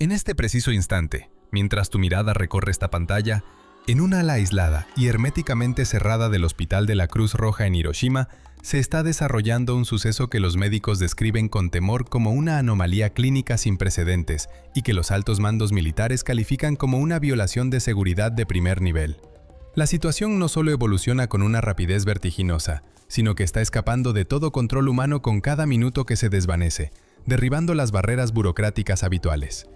En este preciso instante, mientras tu mirada recorre esta pantalla, en una ala aislada y herméticamente cerrada del Hospital de la Cruz Roja en Hiroshima, se está desarrollando un suceso que los médicos describen con temor como una anomalía clínica sin precedentes y que los altos mandos militares califican como una violación de seguridad de primer nivel. La situación no solo evoluciona con una rapidez vertiginosa, sino que está escapando de todo control humano con cada minuto que se desvanece, derribando las barreras burocráticas habituales.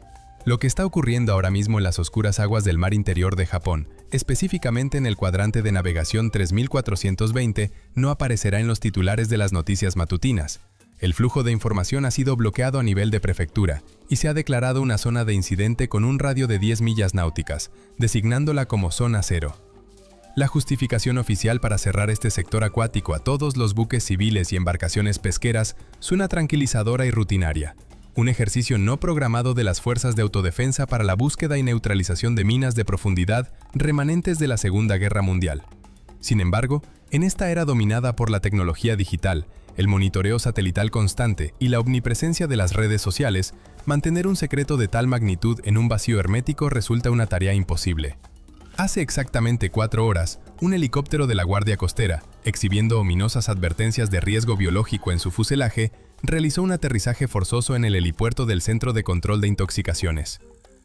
Lo que está ocurriendo ahora mismo en las oscuras aguas del mar interior de Japón, específicamente en el cuadrante de navegación 3420, no aparecerá en los titulares de las noticias matutinas. El flujo de información ha sido bloqueado a nivel de prefectura y se ha declarado una zona de incidente con un radio de 10 millas náuticas, designándola como zona cero. La justificación oficial para cerrar este sector acuático a todos los buques civiles y embarcaciones pesqueras suena tranquilizadora y rutinaria. Un ejercicio no programado de las fuerzas de autodefensa para la búsqueda y neutralización de minas de profundidad remanentes de la Segunda Guerra Mundial. Sin embargo, en esta era dominada por la tecnología digital, el monitoreo satelital constante y la omnipresencia de las redes sociales, mantener un secreto de tal magnitud en un vacío hermético resulta una tarea imposible. Hace exactamente 4 horas, un helicóptero de la Guardia Costera, exhibiendo ominosas advertencias de riesgo biológico en su fuselaje, realizó un aterrizaje forzoso en el helipuerto del Centro de Control de Intoxicaciones.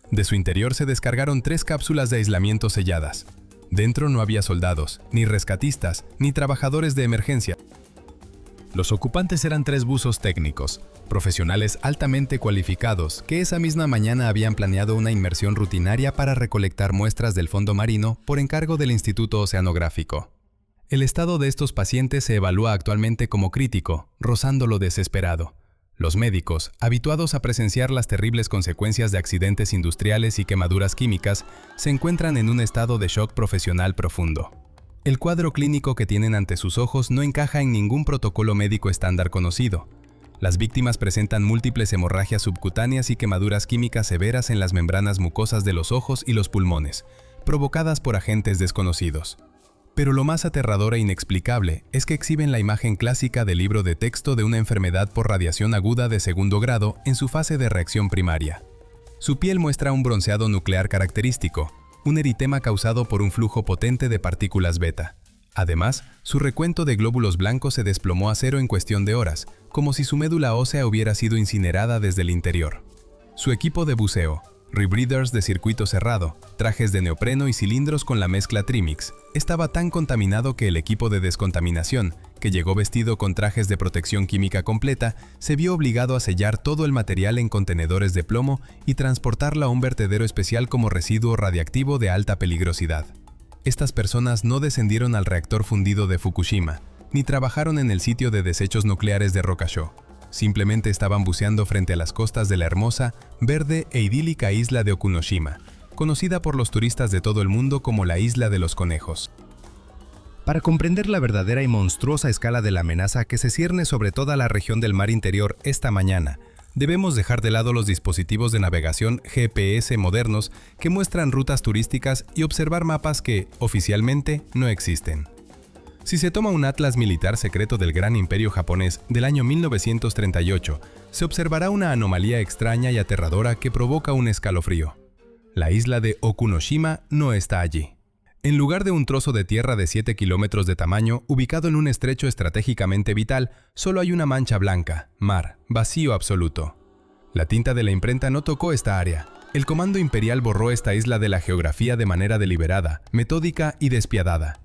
De su interior se descargaron 3 cápsulas de aislamiento selladas. Dentro no había soldados, ni rescatistas, ni trabajadores de emergencia. Los ocupantes eran 3 buzos técnicos, profesionales altamente cualificados, que esa misma mañana habían planeado una inmersión rutinaria para recolectar muestras del fondo marino por encargo del Instituto Oceanográfico. El estado de estos pacientes se evalúa actualmente como crítico, rozando lo desesperado. Los médicos, habituados a presenciar las terribles consecuencias de accidentes industriales y quemaduras químicas, se encuentran en un estado de shock profesional profundo. El cuadro clínico que tienen ante sus ojos no encaja en ningún protocolo médico estándar conocido. Las víctimas presentan múltiples hemorragias subcutáneas y quemaduras químicas severas en las membranas mucosas de los ojos y los pulmones, provocadas por agentes desconocidos. Pero lo más aterrador e inexplicable es que exhiben la imagen clásica del libro de texto de una enfermedad por radiación aguda de segundo grado en su fase de reacción primaria. Su piel muestra un bronceado nuclear característico, un eritema causado por un flujo potente de partículas beta. Además, su recuento de glóbulos blancos se desplomó a cero en cuestión de horas, como si su médula ósea hubiera sido incinerada desde el interior. Su equipo de buceo, rebreathers de circuito cerrado, trajes de neopreno y cilindros con la mezcla Trimix, estaba tan contaminado que el equipo de descontaminación, que llegó vestido con trajes de protección química completa, se vio obligado a sellar todo el material en contenedores de plomo y transportarlo a un vertedero especial como residuo radiactivo de alta peligrosidad. Estas personas no descendieron al reactor fundido de Fukushima, ni trabajaron en el sitio de desechos nucleares de Rokasho. Simplemente estaban buceando frente a las costas de la hermosa, verde e idílica isla de Okunoshima, conocida por los turistas de todo el mundo como la Isla de los Conejos. Para comprender la verdadera y monstruosa escala de la amenaza que se cierne sobre toda la región del mar interior esta mañana, debemos dejar de lado los dispositivos de navegación GPS modernos que muestran rutas turísticas y observar mapas que, oficialmente, no existen. Si se toma un atlas militar secreto del gran imperio japonés del año 1938, se observará una anomalía extraña y aterradora que provoca un escalofrío. La isla de Okunoshima no está allí. En lugar de un trozo de tierra de 7 kilómetros de tamaño, ubicado en un estrecho estratégicamente vital, solo hay una mancha blanca, mar, vacío absoluto. La tinta de la imprenta no tocó esta área. El comando imperial borró esta isla de la geografía de manera deliberada, metódica y despiadada.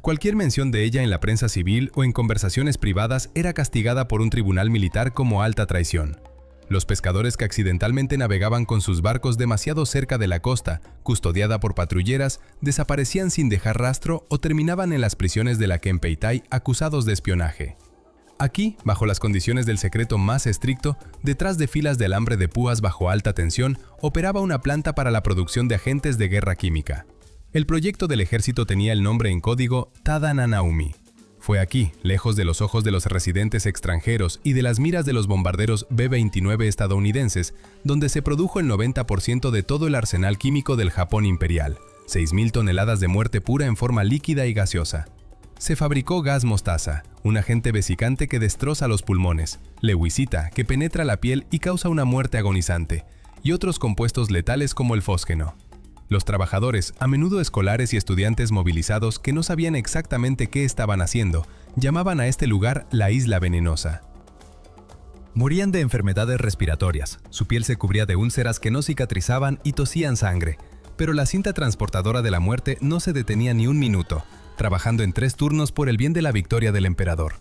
Cualquier mención de ella en la prensa civil o en conversaciones privadas era castigada por un tribunal militar como alta traición. Los pescadores que accidentalmente navegaban con sus barcos demasiado cerca de la costa, custodiada por patrulleras, desaparecían sin dejar rastro o terminaban en las prisiones de la Kempeitai acusados de espionaje. Aquí, bajo las condiciones del secreto más estricto, detrás de filas de alambre de púas bajo alta tensión, operaba una planta para la producción de agentes de guerra química. El proyecto del ejército tenía el nombre en código Tada Nanaumi. Fue aquí, lejos de los ojos de los residentes extranjeros y de las miras de los bombarderos B-29 estadounidenses, donde se produjo el 90% de todo el arsenal químico del Japón imperial, 6.000 toneladas de muerte pura en forma líquida y gaseosa. Se fabricó gas mostaza, un agente vesicante que destroza los pulmones, leucita, que penetra la piel y causa una muerte agonizante, y otros compuestos letales como el fósgeno. Los trabajadores, a menudo escolares y estudiantes movilizados que no sabían exactamente qué estaban haciendo, llamaban a este lugar la Isla Venenosa. Morían de enfermedades respiratorias, su piel se cubría de úlceras que no cicatrizaban y tosían sangre, pero la cinta transportadora de la muerte no se detenía ni un minuto, trabajando en 3 turnos por el bien de la victoria del emperador.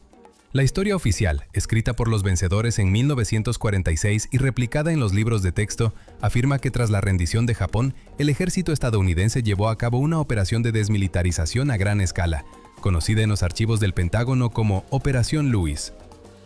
La historia oficial, escrita por los vencedores en 1946 y replicada en los libros de texto, afirma que tras la rendición de Japón, el ejército estadounidense llevó a cabo una operación de desmilitarización a gran escala, conocida en los archivos del Pentágono como Operación Lewis.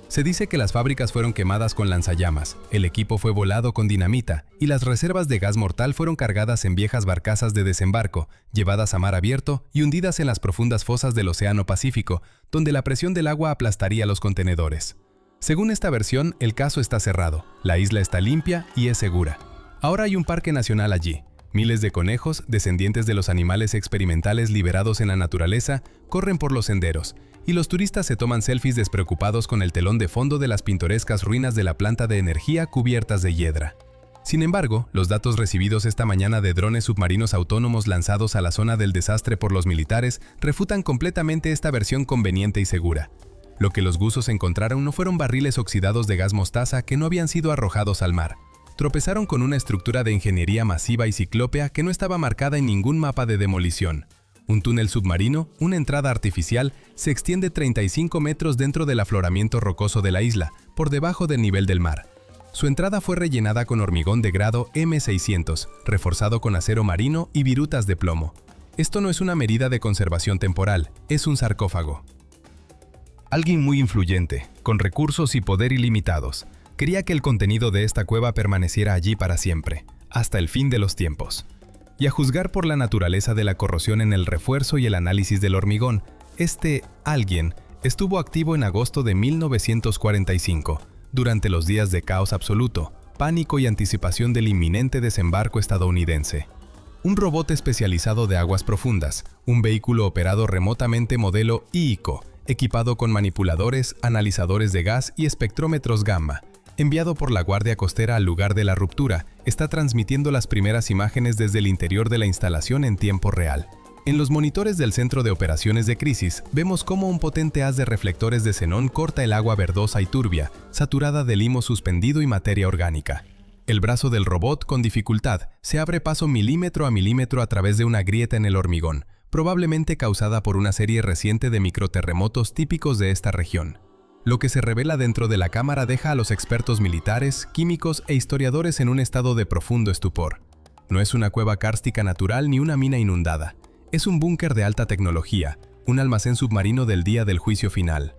Se dice que las fábricas fueron quemadas con lanzallamas, el equipo fue volado con dinamita y las reservas de gas mortal fueron cargadas en viejas barcazas de desembarco, llevadas a mar abierto y hundidas en las profundas fosas del Océano Pacífico, donde la presión del agua aplastaría los contenedores. Según esta versión, el caso está cerrado, la isla está limpia y es segura. Ahora hay un parque nacional allí. Miles de conejos, descendientes de los animales experimentales liberados en la naturaleza, corren por los senderos, y los turistas se toman selfies despreocupados con el telón de fondo de las pintorescas ruinas de la planta de energía cubiertas de hiedra. Sin embargo, los datos recibidos esta mañana de drones submarinos autónomos lanzados a la zona del desastre por los militares refutan completamente esta versión conveniente y segura. Lo que los buzos encontraron no fueron barriles oxidados de gas mostaza que no habían sido arrojados al mar. Tropezaron con una estructura de ingeniería masiva y ciclópea que no estaba marcada en ningún mapa de demolición. Un túnel submarino, una entrada artificial, se extiende 35 metros dentro del afloramiento rocoso de la isla, por debajo del nivel del mar. Su entrada fue rellenada con hormigón de grado M600, reforzado con acero marino y virutas de plomo. Esto no es una medida de conservación temporal, es un sarcófago. Alguien muy influyente, con recursos y poder ilimitados, quería que el contenido de esta cueva permaneciera allí para siempre, hasta el fin de los tiempos. Y a juzgar por la naturaleza de la corrosión en el refuerzo y el análisis del hormigón, este alguien estuvo activo en agosto de 1945, durante los días de caos absoluto, pánico y anticipación del inminente desembarco estadounidense. Un robot especializado de aguas profundas, un vehículo operado remotamente modelo IICO, equipado con manipuladores, analizadores de gas y espectrómetros gamma, enviado por la Guardia Costera al lugar de la ruptura, está transmitiendo las primeras imágenes desde el interior de la instalación en tiempo real. En los monitores del Centro de Operaciones de Crisis, vemos cómo un potente haz de reflectores de xenón corta el agua verdosa y turbia, saturada de limo suspendido y materia orgánica. El brazo del robot, con dificultad, se abre paso milímetro a milímetro a través de una grieta en el hormigón, probablemente causada por una serie reciente de microterremotos típicos de esta región. Lo que se revela dentro de la cámara deja a los expertos militares, químicos e historiadores en un estado de profundo estupor. No es una cueva kárstica natural ni una mina inundada. Es un búnker de alta tecnología, un almacén submarino del día del juicio final.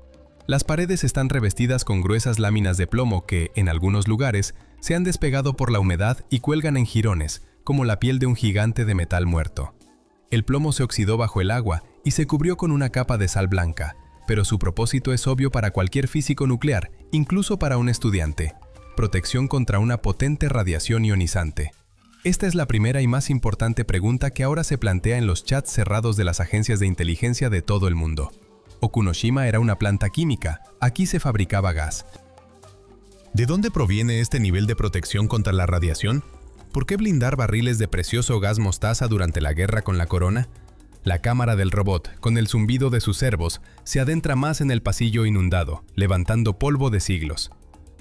Las paredes están revestidas con gruesas láminas de plomo que, en algunos lugares, se han despegado por la humedad y cuelgan en jirones, como la piel de un gigante de metal muerto. El plomo se oxidó bajo el agua y se cubrió con una capa de sal blanca, pero su propósito es obvio para cualquier físico nuclear, incluso para un estudiante: protección contra una potente radiación ionizante. Esta es la primera y más importante pregunta que ahora se plantea en los chats cerrados de las agencias de inteligencia de todo el mundo. Okunoshima era una planta química, aquí se fabricaba gas. ¿De dónde proviene este nivel de protección contra la radiación? ¿Por qué blindar barriles de precioso gas mostaza durante la guerra con la corona? La cámara del robot, con el zumbido de sus servos, se adentra más en el pasillo inundado, levantando polvo de siglos.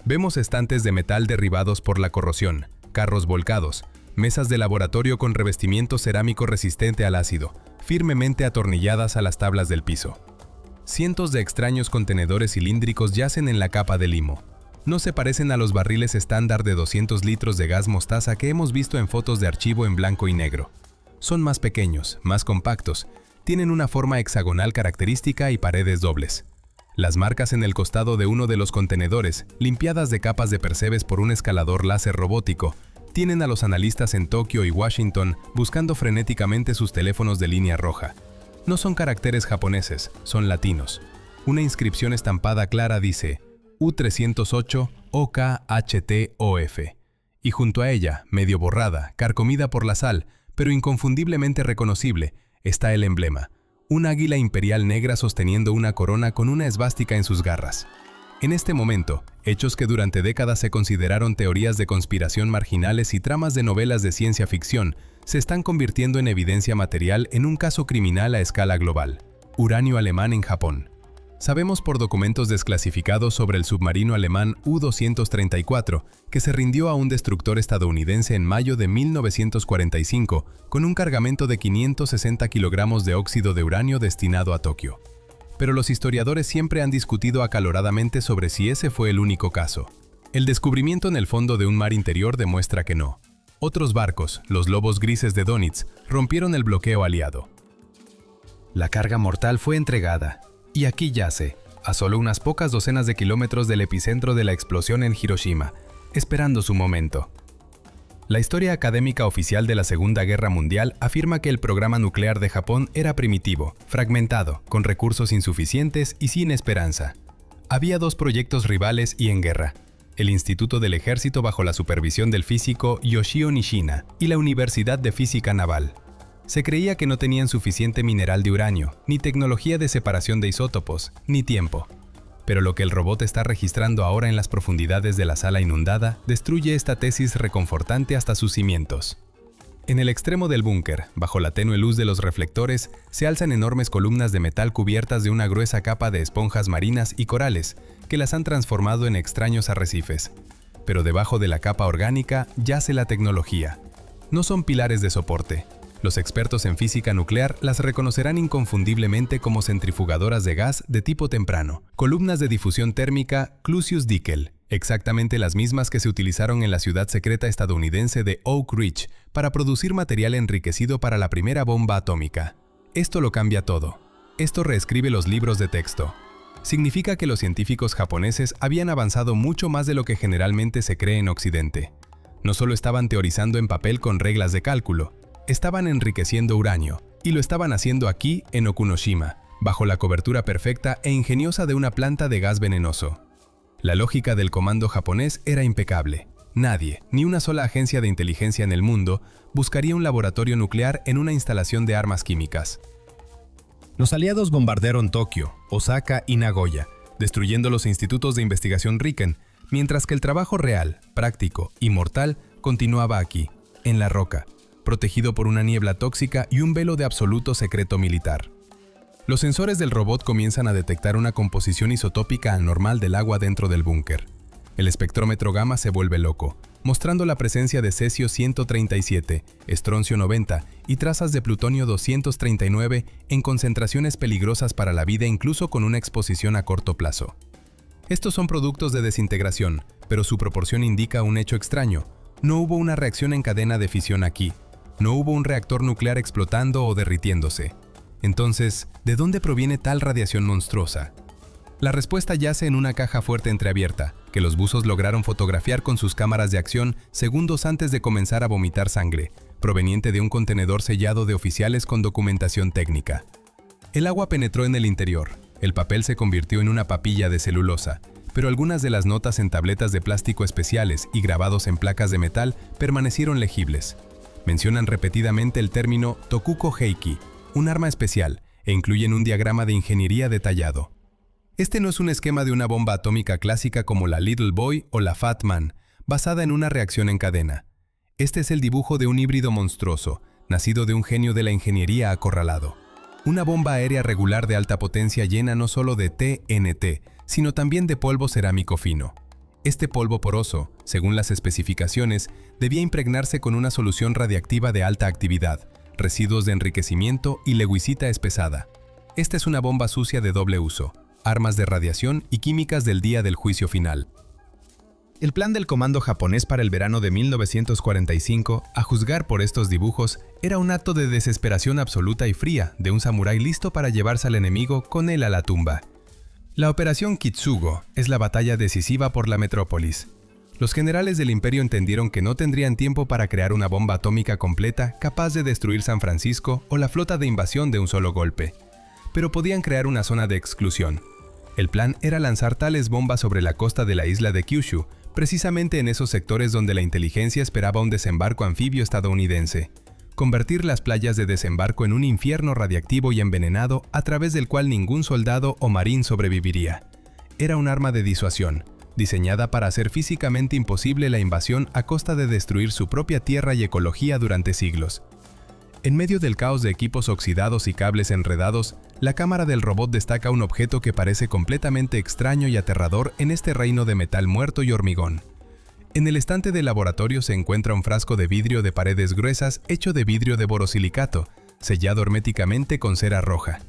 Vemos estantes de metal derribados por la corrosión, carros volcados, mesas de laboratorio con revestimiento cerámico resistente al ácido, firmemente atornilladas a las tablas del piso. Cientos de extraños contenedores cilíndricos yacen en la capa de limo. No se parecen a los barriles estándar de 200 litros de gas mostaza que hemos visto en fotos de archivo en blanco y negro. Son más pequeños, más compactos, tienen una forma hexagonal característica y paredes dobles. Las marcas en el costado de uno de los contenedores, limpiadas de capas de percebes por un escalador láser robótico, tienen a los analistas en Tokio y Washington buscando frenéticamente sus teléfonos de línea roja. No son caracteres japoneses, son latinos. Una inscripción estampada clara dice U308 OKHTOF. Y junto a ella, medio borrada, carcomida por la sal, pero inconfundiblemente reconocible, está el emblema: un águila imperial negra sosteniendo una corona con una esvástica en sus garras. En este momento, hechos que durante décadas se consideraron teorías de conspiración marginales y tramas de novelas de ciencia ficción, se están convirtiendo en evidencia material en un caso criminal a escala global. Uranio alemán en Japón. Sabemos por documentos desclasificados sobre el submarino alemán U-234 que se rindió a un destructor estadounidense en mayo de 1945 con un cargamento de 560 kilogramos de óxido de uranio destinado a Tokio. Pero los historiadores siempre han discutido acaloradamente sobre si ese fue el único caso. El descubrimiento en el fondo de un mar interior demuestra que no. Otros barcos, los Lobos Grises de Donitz, rompieron el bloqueo aliado. La carga mortal fue entregada, y aquí yace, a solo unas pocas docenas de kilómetros del epicentro de la explosión en Hiroshima, esperando su momento. La historia académica oficial de la Segunda Guerra Mundial afirma que el programa nuclear de Japón era primitivo, fragmentado, con recursos insuficientes y sin esperanza. Había dos proyectos rivales y en guerra: el Instituto del Ejército bajo la supervisión del físico Yoshio Nishina y la Universidad de Física Naval. Se creía que no tenían suficiente mineral de uranio, ni tecnología de separación de isótopos, ni tiempo. Pero lo que el robot está registrando ahora en las profundidades de la sala inundada destruye esta tesis reconfortante hasta sus cimientos. En el extremo del búnker, bajo la tenue luz de los reflectores, se alzan enormes columnas de metal cubiertas de una gruesa capa de esponjas marinas y corales que las han transformado en extraños arrecifes. Pero debajo de la capa orgánica yace la tecnología. No son pilares de soporte. Los expertos en física nuclear las reconocerán inconfundiblemente como centrifugadoras de gas de tipo temprano, columnas de difusión térmica Clusius-Dickel, exactamente las mismas que se utilizaron en la ciudad secreta estadounidense de Oak Ridge para producir material enriquecido para la primera bomba atómica. Esto lo cambia todo. Esto reescribe los libros de texto. Significa que los científicos japoneses habían avanzado mucho más de lo que generalmente se cree en Occidente. No solo estaban teorizando en papel con reglas de cálculo, estaban enriqueciendo uranio, y lo estaban haciendo aquí, en Okunoshima, bajo la cobertura perfecta e ingeniosa de una planta de gas venenoso. La lógica del comando japonés era impecable. Nadie, ni una sola agencia de inteligencia en el mundo, buscaría un laboratorio nuclear en una instalación de armas químicas. Los aliados bombardearon Tokio, Osaka y Nagoya, destruyendo los institutos de investigación Riken, mientras que el trabajo real, práctico y mortal continuaba aquí, en la roca, protegido por una niebla tóxica y un velo de absoluto secreto militar. Los sensores del robot comienzan a detectar una composición isotópica anormal del agua dentro del búnker. El espectrómetro gamma se vuelve loco, mostrando la presencia de cesio 137, estroncio 90 y trazas de plutonio 239 en concentraciones peligrosas para la vida incluso con una exposición a corto plazo. Estos son productos de desintegración, pero su proporción indica un hecho extraño. No hubo una reacción en cadena de fisión aquí. No hubo un reactor nuclear explotando o derritiéndose. Entonces, ¿de dónde proviene tal radiación monstruosa? La respuesta yace en una caja fuerte entreabierta, que los buzos lograron fotografiar con sus cámaras de acción segundos antes de comenzar a vomitar sangre, proveniente de un contenedor sellado de oficiales con documentación técnica. El agua penetró en el interior, el papel se convirtió en una papilla de celulosa, pero algunas de las notas en tabletas de plástico especiales y grabados en placas de metal permanecieron legibles. Mencionan repetidamente el término Tokuko Heiki, un arma especial, e incluyen un diagrama de ingeniería detallado. Este no es un esquema de una bomba atómica clásica como la Little Boy o la Fat Man, basada en una reacción en cadena. Este es el dibujo de un híbrido monstruoso, nacido de un genio de la ingeniería acorralado. Una bomba aérea regular de alta potencia llena no solo de TNT, sino también de polvo cerámico fino. Este polvo poroso, según las especificaciones, debía impregnarse con una solución radiactiva de alta actividad, residuos de enriquecimiento y lewicita espesada. Esta es una bomba sucia de doble uso, armas de radiación y químicas del día del juicio final. El plan del comando japonés para el verano de 1945, a juzgar por estos dibujos, era un acto de desesperación absoluta y fría de un samurái listo para llevarse al enemigo con él a la tumba. La Operación Kitsugo es la batalla decisiva por la metrópolis. Los generales del imperio entendieron que no tendrían tiempo para crear una bomba atómica completa capaz de destruir San Francisco o la flota de invasión de un solo golpe. Pero podían crear una zona de exclusión. El plan era lanzar tales bombas sobre la costa de la isla de Kyushu, precisamente en esos sectores donde la inteligencia esperaba un desembarco anfibio estadounidense. Convertir las playas de desembarco en un infierno radiactivo y envenenado a través del cual ningún soldado o marín sobreviviría. era un arma de disuasión, diseñada para hacer físicamente imposible la invasión a costa de destruir su propia tierra y ecología durante siglos. En medio del caos de equipos oxidados y cables enredados, la cámara del robot destaca un objeto que parece completamente extraño y aterrador en este reino de metal muerto y hormigón. En el estante del laboratorio se encuentra un frasco de vidrio de paredes gruesas hecho de vidrio de borosilicato, sellado herméticamente con cera roja.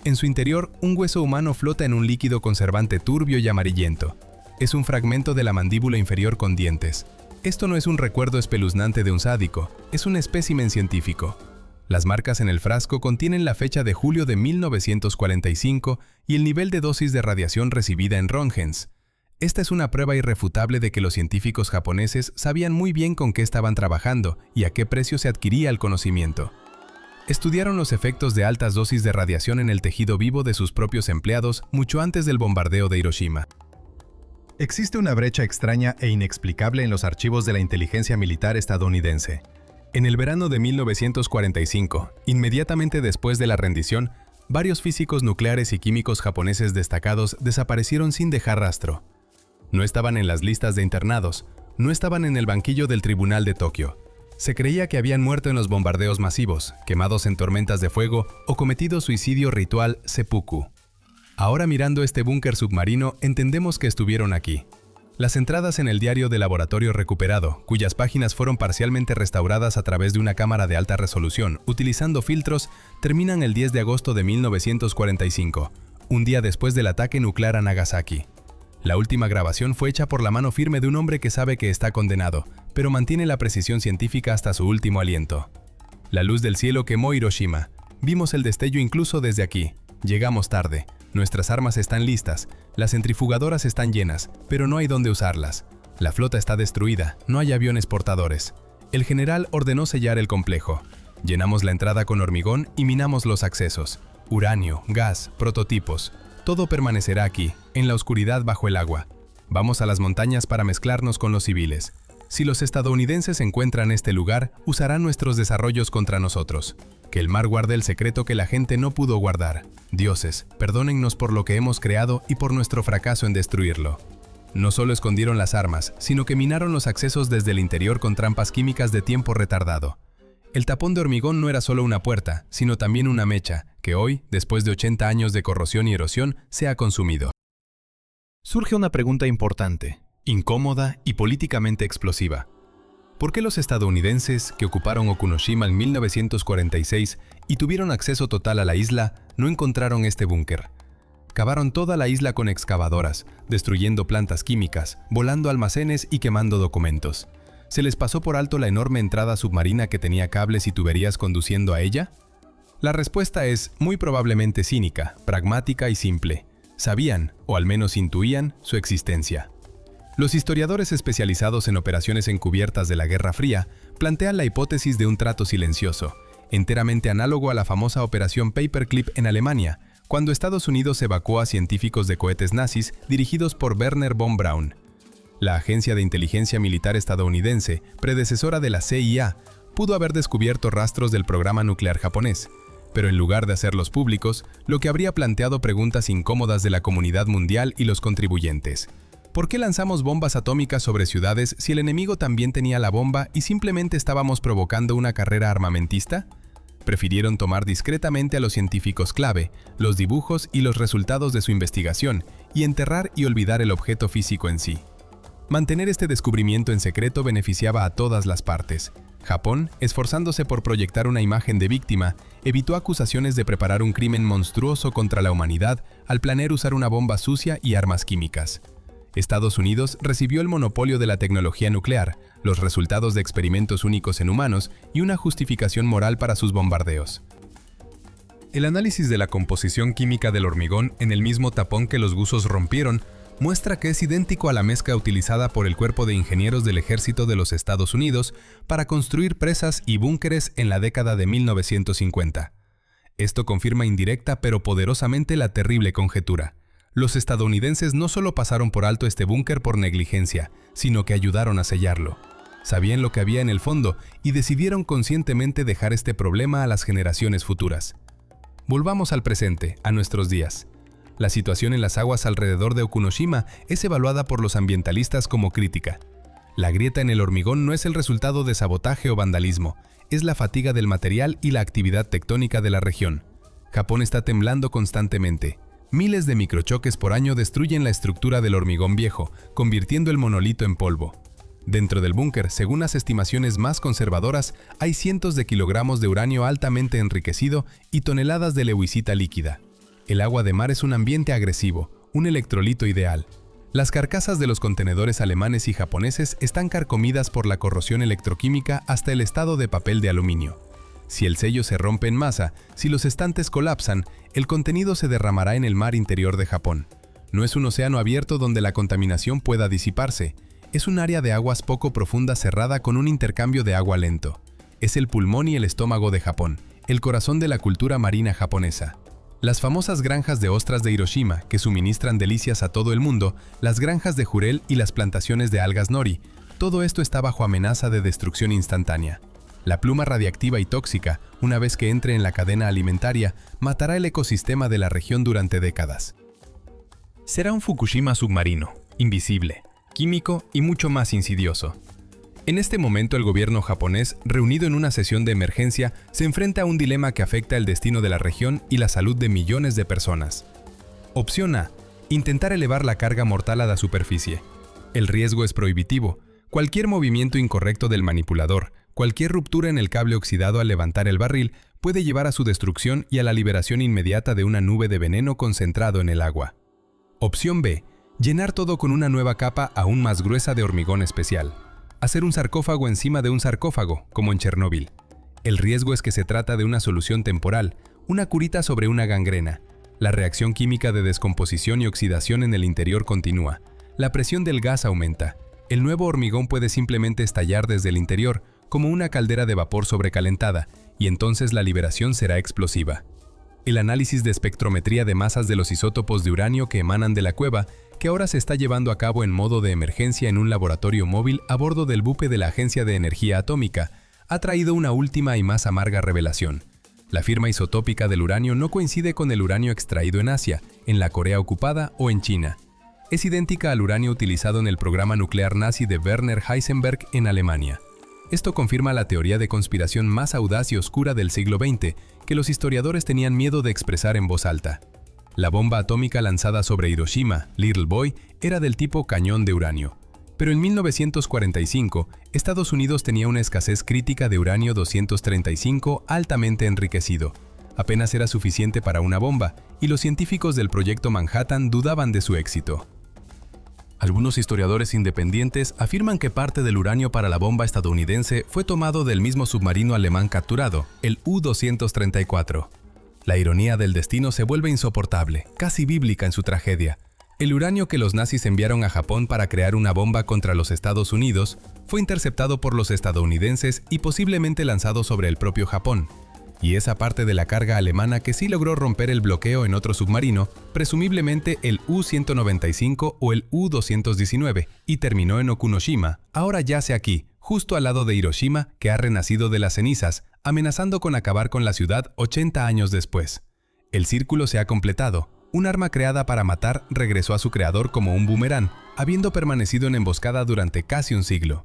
En su interior, un hueso humano flota en un líquido conservante turbio y amarillento. Es un fragmento de la mandíbula inferior con dientes. Esto no es un recuerdo espeluznante de un sádico, es un espécimen científico. Las marcas en el frasco contienen la fecha de julio de 1945 y el nivel de dosis de radiación recibida en Röntgens. Esta es una prueba irrefutable de que los científicos japoneses sabían muy bien con qué estaban trabajando y a qué precio se adquiría el conocimiento. Estudiaron los efectos de altas dosis de radiación en el tejido vivo de sus propios empleados mucho antes del bombardeo de Hiroshima. Existe una brecha extraña e inexplicable en los archivos de la inteligencia militar estadounidense. En el verano de 1945, inmediatamente después de la rendición, varios físicos nucleares y químicos japoneses destacados desaparecieron sin dejar rastro. No estaban en las listas de internados, no estaban en el banquillo del Tribunal de Tokio. Se creía que habían muerto en los bombardeos masivos, quemados en tormentas de fuego o cometido suicidio ritual seppuku. Ahora mirando este búnker submarino, entendemos que estuvieron aquí. Las entradas en el diario de laboratorio recuperado, cuyas páginas fueron parcialmente restauradas a través de una cámara de alta resolución, utilizando filtros, terminan el 10 de agosto de 1945, un día después del ataque nuclear a Nagasaki. La última grabación fue hecha por la mano firme de un hombre que sabe que está condenado, pero mantiene la precisión científica hasta su último aliento. La luz del cielo quemó Hiroshima. Vimos el destello incluso desde aquí. Llegamos tarde. Nuestras armas están listas. Las centrifugadoras están llenas, pero no hay dónde usarlas. La flota está destruida. No hay aviones portadores. El general ordenó sellar el complejo. Llenamos la entrada con hormigón y minamos los accesos. Uranio, gas, prototipos. Todo permanecerá aquí, en la oscuridad bajo el agua. Vamos a las montañas para mezclarnos con los civiles. Si los estadounidenses encuentran este lugar, usarán nuestros desarrollos contra nosotros. Que el mar guarde el secreto que la gente no pudo guardar. Dioses, perdónennos por lo que hemos creado y por nuestro fracaso en destruirlo. No solo escondieron las armas, sino que minaron los accesos desde el interior con trampas químicas de tiempo retardado. El tapón de hormigón no era solo una puerta, sino también una mecha, que hoy, después de 80 años de corrosión y erosión, se ha consumido. Surge una pregunta importante, incómoda y políticamente explosiva. ¿Por qué los estadounidenses, que ocuparon Okunoshima en 1946 y tuvieron acceso total a la isla, no encontraron este búnker? Cavaron toda la isla con excavadoras, destruyendo plantas químicas, volando almacenes y quemando documentos. ¿Se les pasó por alto la enorme entrada submarina que tenía cables y tuberías conduciendo a ella? La respuesta es muy probablemente cínica, pragmática y simple. Sabían, o al menos intuían, su existencia. Los historiadores especializados en operaciones encubiertas de la Guerra Fría plantean la hipótesis de un trato silencioso, enteramente análogo a la famosa Operación Paperclip en Alemania, cuando Estados Unidos evacuó a científicos de cohetes nazis dirigidos por Wernher von Braun. La Agencia de Inteligencia Militar estadounidense, predecesora de la CIA, pudo haber descubierto rastros del programa nuclear japonés, pero en lugar de hacerlos públicos, lo que habría planteado preguntas incómodas de la comunidad mundial y los contribuyentes. ¿Por qué lanzamos bombas atómicas sobre ciudades si el enemigo también tenía la bomba y simplemente estábamos provocando una carrera armamentista? Prefirieron tomar discretamente a los científicos clave, los dibujos y los resultados de su investigación, y enterrar y olvidar el objeto físico en sí. Mantener este descubrimiento en secreto beneficiaba a todas las partes. Japón, esforzándose por proyectar una imagen de víctima, evitó acusaciones de preparar un crimen monstruoso contra la humanidad al planear usar una bomba sucia y armas químicas. Estados Unidos recibió el monopolio de la tecnología nuclear, los resultados de experimentos únicos en humanos y una justificación moral para sus bombardeos. El análisis de la composición química del hormigón en el mismo tapón que los buzos rompieron muestra que es idéntico a la mezcla utilizada por el Cuerpo de Ingenieros del Ejército de los Estados Unidos para construir presas y búnkeres en la década de 1950. Esto confirma indirecta pero poderosamente la terrible conjetura. Los estadounidenses no solo pasaron por alto este búnker por negligencia, sino que ayudaron a sellarlo. Sabían lo que había en el fondo y decidieron conscientemente dejar este problema a las generaciones futuras. Volvamos al presente, a nuestros días. La situación en las aguas alrededor de Okunoshima es evaluada por los ambientalistas como crítica. La grieta en el hormigón no es el resultado de sabotaje o vandalismo, es la fatiga del material y la actividad tectónica de la región. Japón está temblando constantemente. Miles de microchoques por año destruyen la estructura del hormigón viejo, convirtiendo el monolito en polvo. Dentro del búnker, según las estimaciones más conservadoras, hay cientos de kilogramos de uranio altamente enriquecido y toneladas de leucita líquida. El agua de mar es un ambiente agresivo, un electrolito ideal. Las carcasas de los contenedores alemanes y japoneses están carcomidas por la corrosión electroquímica hasta el estado de papel de aluminio. Si el sello se rompe en masa, si los estantes colapsan, el contenido se derramará en el mar interior de Japón. No es un océano abierto donde la contaminación pueda disiparse. Es un área de aguas poco profunda cerrada con un intercambio de agua lento. Es el pulmón y el estómago de Japón, el corazón de la cultura marina japonesa. Las famosas granjas de ostras de Hiroshima, que suministran delicias a todo el mundo, las granjas de jurel y las plantaciones de algas nori, todo esto está bajo amenaza de destrucción instantánea. La pluma radiactiva y tóxica, una vez que entre en la cadena alimentaria, matará el ecosistema de la región durante décadas. Será un Fukushima submarino, invisible, químico y mucho más insidioso. En este momento el gobierno japonés, reunido en una sesión de emergencia, se enfrenta a un dilema que afecta el destino de la región y la salud de millones de personas. Opción A: intentar elevar la carga mortal a la superficie. El riesgo es prohibitivo. Cualquier movimiento incorrecto del manipulador, cualquier ruptura en el cable oxidado al levantar el barril, puede llevar a su destrucción y a la liberación inmediata de una nube de veneno concentrado en el agua. Opción B: llenar todo con una nueva capa aún más gruesa de hormigón especial. Hacer un sarcófago encima de un sarcófago, como en Chernóbil. El riesgo es que se trata de una solución temporal, una curita sobre una gangrena. La reacción química de descomposición y oxidación en el interior continúa. La presión del gas aumenta. El nuevo hormigón puede simplemente estallar desde el interior, como una caldera de vapor sobrecalentada, y entonces la liberación será explosiva. El análisis de espectrometría de masas de los isótopos de uranio que emanan de la cueva, que ahora se está llevando a cabo en modo de emergencia en un laboratorio móvil a bordo del buque de la Agencia de Energía Atómica, ha traído una última y más amarga revelación. La firma isotópica del uranio no coincide con el uranio extraído en Asia, en la Corea ocupada o en China. Es idéntica al uranio utilizado en el programa nuclear nazi de Werner Heisenberg en Alemania. Esto confirma la teoría de conspiración más audaz y oscura del siglo XX, que los historiadores tenían miedo de expresar en voz alta. La bomba atómica lanzada sobre Hiroshima, Little Boy, era del tipo cañón de uranio. Pero en 1945, Estados Unidos tenía una escasez crítica de uranio 235 altamente enriquecido. Apenas era suficiente para una bomba, y los científicos del Proyecto Manhattan dudaban de su éxito. Algunos historiadores independientes afirman que parte del uranio para la bomba estadounidense fue tomado del mismo submarino alemán capturado, el U-234. La ironía del destino se vuelve insoportable, casi bíblica en su tragedia. El uranio que los nazis enviaron a Japón para crear una bomba contra los Estados Unidos fue interceptado por los estadounidenses y posiblemente lanzado sobre el propio Japón. Y esa parte de la carga alemana que sí logró romper el bloqueo en otro submarino, presumiblemente el U-195 o el U-219, y terminó en Okunoshima, ahora yace aquí, justo al lado de Hiroshima, que ha renacido de las cenizas, amenazando con acabar con la ciudad 80 años después. El círculo se ha completado. Un arma creada para matar regresó a su creador como un boomerang, habiendo permanecido en emboscada durante casi un siglo.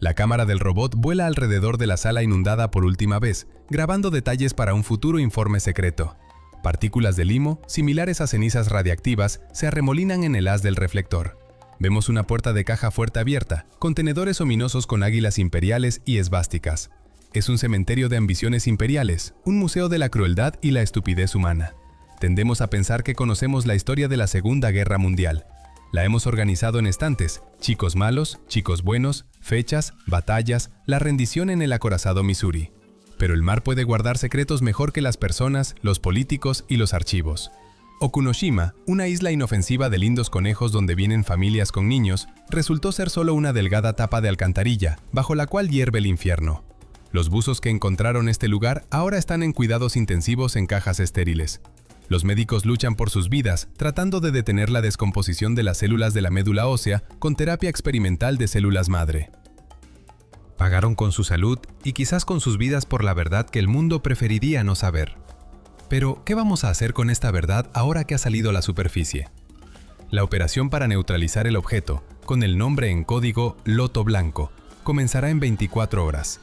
La cámara del robot vuela alrededor de la sala inundada por última vez, grabando detalles para un futuro informe secreto. Partículas de limo, similares a cenizas radiactivas, se arremolinan en el haz del reflector. Vemos una puerta de caja fuerte abierta, contenedores ominosos con águilas imperiales y esvásticas. Es un cementerio de ambiciones imperiales, un museo de la crueldad y la estupidez humana. Tendemos a pensar que conocemos la historia de la Segunda Guerra Mundial. La hemos organizado en estantes: chicos malos, chicos buenos, fechas, batallas, la rendición en el acorazado Missouri. Pero el mar puede guardar secretos mejor que las personas, los políticos y los archivos. Okunoshima, una isla inofensiva de lindos conejos donde vienen familias con niños, resultó ser solo una delgada tapa de alcantarilla, bajo la cual hierve el infierno. Los buzos que encontraron este lugar ahora están en cuidados intensivos en cajas estériles. Los médicos luchan por sus vidas, tratando de detener la descomposición de las células de la médula ósea con terapia experimental de células madre. Pagaron con su salud y quizás con sus vidas por la verdad que el mundo preferiría no saber. Pero, ¿qué vamos a hacer con esta verdad ahora que ha salido a la superficie? La operación para neutralizar el objeto, con el nombre en código Loto Blanco, comenzará en 24 horas.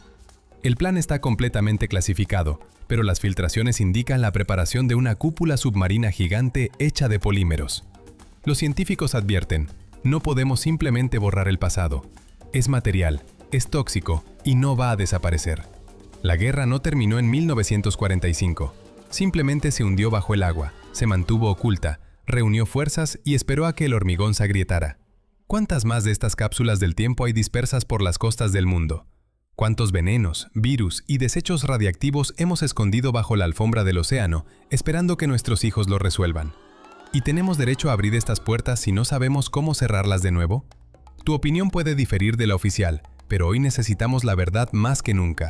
El plan está completamente clasificado, pero las filtraciones indican la preparación de una cúpula submarina gigante hecha de polímeros. Los científicos advierten, no podemos simplemente borrar el pasado. Es material, es tóxico y no va a desaparecer. La guerra no terminó en 1945. Simplemente se hundió bajo el agua, se mantuvo oculta, reunió fuerzas y esperó a que el hormigón se agrietara. ¿Cuántas más de estas cápsulas del tiempo hay dispersas por las costas del mundo? ¿Cuántos venenos, virus y desechos radiactivos hemos escondido bajo la alfombra del océano, esperando que nuestros hijos lo resuelvan? ¿Y tenemos derecho a abrir estas puertas si no sabemos cómo cerrarlas de nuevo? Tu opinión puede diferir de la oficial, pero hoy necesitamos la verdad más que nunca.